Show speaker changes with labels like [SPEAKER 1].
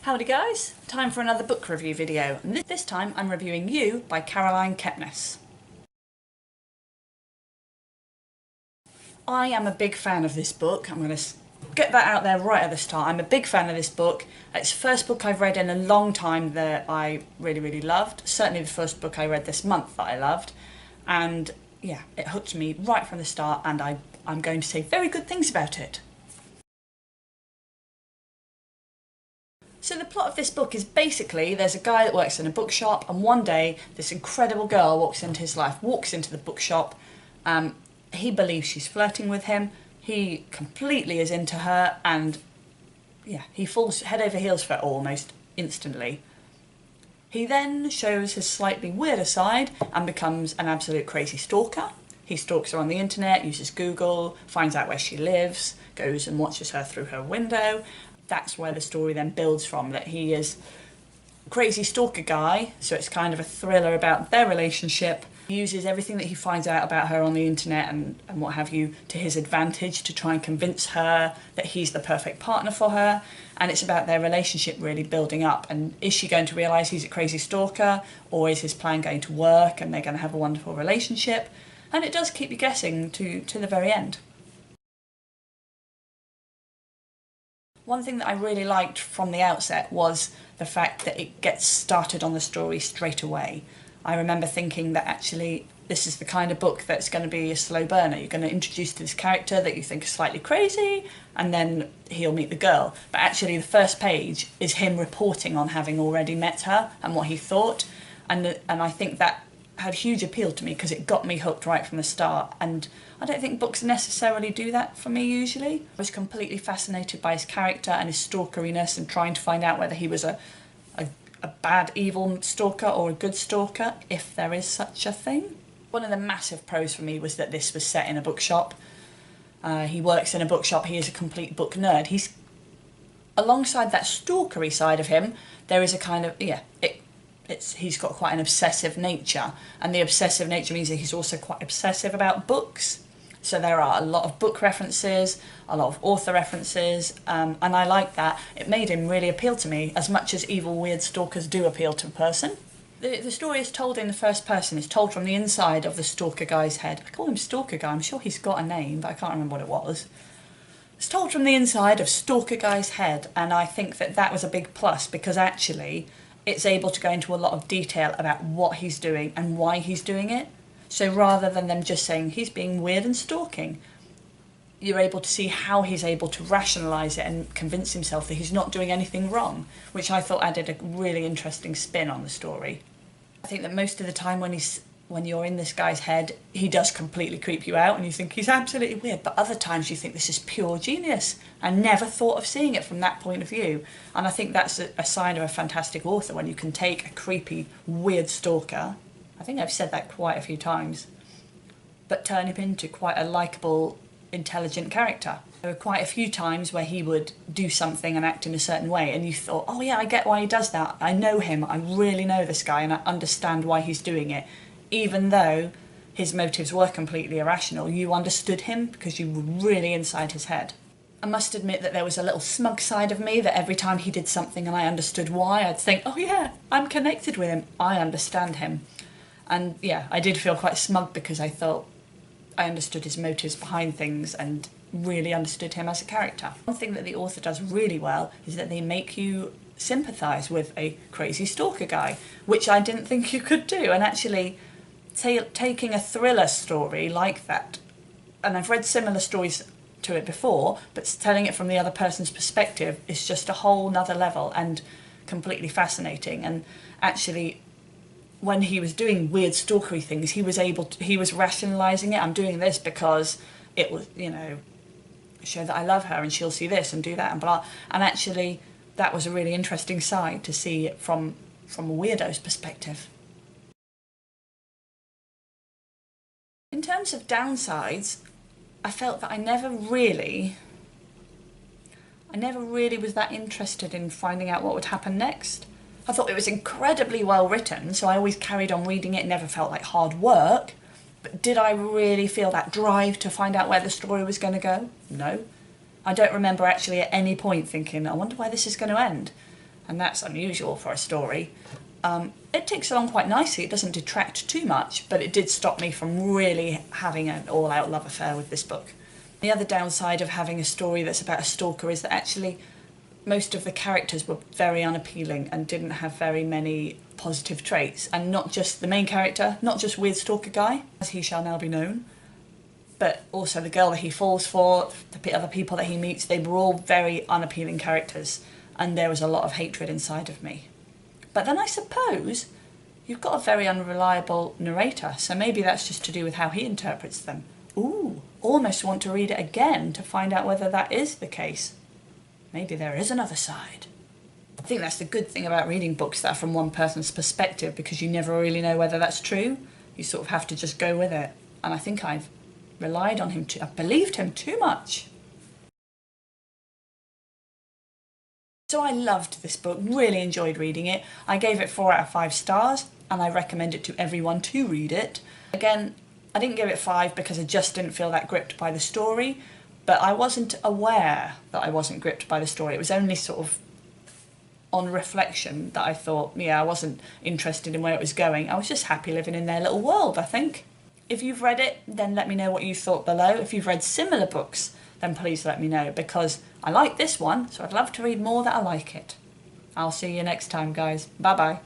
[SPEAKER 1] Howdy guys, time for another book review video, and this time I'm reviewing You by Caroline Kepnes. I am a big fan of this book. I'm going to get that out there right at the start. I'm a big fan of this book. It's the first book I've read in a long time that I really loved. Certainly the first book I read this month that I loved. And yeah, it hooked me right from the start, and I'm going to say very good things about it. So the plot of this book is basically there's a guy that works in a bookshop, and one day this incredible girl walks into his life, walks into the bookshop. He believes she's flirting with him. He completely is into her, and yeah, he falls head over heels for it almost instantly. He then shows his slightly weirder side and becomes an absolute crazy stalker. He stalks her on the internet, uses Google, finds out where she lives, goes and watches her through her window. That's where the story then builds from, that he is a crazy stalker guy, so it's kind of a thriller about their relationship. He uses everything that he finds out about her on the internet and what have you to his advantage to try and convince her that he's the perfect partner for her, and it's about their relationship really building up, and is she going to realise he's a crazy stalker, or is his plan going to work and they're going to have a wonderful relationship? And it does keep you guessing to the very end. One thing that I really liked from the outset was the fact that it gets started on the story straight away. I remember thinking that actually this is the kind of book that's going to be a slow burner. You're going to introduce this character that you think is slightly crazy, and then he'll meet the girl. But actually the first page is him reporting on having already met her and what he thought. And I think that had huge appeal to me because it got me hooked right from the start, and I don't think books necessarily do that for me usually. I was completely fascinated by his character and his stalkeriness and trying to find out whether he was a bad, evil stalker or a good stalker, if there is such a thing. One of the massive pros for me was that this was set in a bookshop. He works in a bookshop, he is a complete book nerd. He's, alongside that stalkery side of him, there is a kind of, he's got quite an obsessive nature, and the obsessive nature means that he's also quite obsessive about books. So there are a lot of book references, a lot of author references, and I like that. It made him really appeal to me, as much as evil, weird stalkers do appeal to a person. The story is told in the first person. It's told from the inside of the stalker guy's head. I call him Stalker Guy. I'm sure he's got a name, but I can't remember what it was. It's told from the inside of Stalker Guy's head, and I think that that was a big plus, because actually it's able to go into a lot of detail about what he's doing and why he's doing it. So rather than them just saying he's being weird and stalking, you're able to see how he's able to rationalise it and convince himself that he's not doing anything wrong, which I thought added a really interesting spin on the story. I think that most of the time when you're in this guy's head, he does completely creep you out and you think he's absolutely weird, but other times you think this is pure genius. I never thought of seeing it from that point of view, and I think that's a sign of a fantastic author, when you can take a creepy, weird stalker, I think I've said that quite a few times, but turn him into quite a likeable, intelligent character. There were quite a few times where he would do something and act in a certain way, and you thought, oh yeah, I get why he does that. I know him, I really know this guy, and I understand why he's doing it. Even though his motives were completely irrational, you understood him because you were really inside his head. I must admit that there was a little smug side of me that every time he did something and I understood why, I'd think, oh yeah, I'm connected with him, I understand him. And yeah, I did feel quite smug because I felt I understood his motives behind things and really understood him as a character. One thing that the author does really well is that they make you sympathise with a crazy stalker guy, which I didn't think you could do. And actually, taking a thriller story like that, and I've read similar stories to it before, but telling it from the other person's perspective is just a whole nother level and completely fascinating. And actually, when he was doing weird stalkery things, he was rationalising it. I'm doing this because it was, show that I love her and she'll see this and do that and blah. And actually, that was a really interesting side to see it from a weirdo's perspective. In terms of downsides, I felt that I never really was that interested in finding out what would happen next. I thought it was incredibly well written, so I always carried on reading it. It never felt like hard work. But did I really feel that drive to find out where the story was going to go? No. I don't remember actually at any point thinking, I wonder where this is going to end. and that's unusual for a story. It ticks along quite nicely. It doesn't detract too much, but it did stop me from really having an all-out love affair with this book. The other downside of having a story that's about a stalker is that actually most of the characters were very unappealing and didn't have very many positive traits. And not just the main character, not just Weird Stalker Guy, as he shall now be known, but also the girl that he falls for, the other people that he meets. They were all very unappealing characters, and there was a lot of hatred inside of me. But then I suppose you've got a very unreliable narrator, so maybe that's just to do with how he interprets them. Ooh, almost want to read it again to find out whether that is the case. Maybe there is another side. I think that's the good thing about reading books that are from one person's perspective, because you never really know whether that's true. You sort of have to just go with it. And I think I've relied on him I've believed him too much. So I loved this book, really enjoyed reading it. I gave it 4 out of 5 stars, and I recommend it to everyone to read it. Again, I didn't give it 5 because I just didn't feel that gripped by the story, but I wasn't aware that I wasn't gripped by the story. It was only sort of on reflection that I thought, yeah, I wasn't interested in where it was going. I was just happy living in their little world, I think. If you've read it, then let me know what you thought below. If you've read similar books, then please let me know, because I like this one, so I'd love to read more that are like it. I'll see you next time, guys. Bye-bye.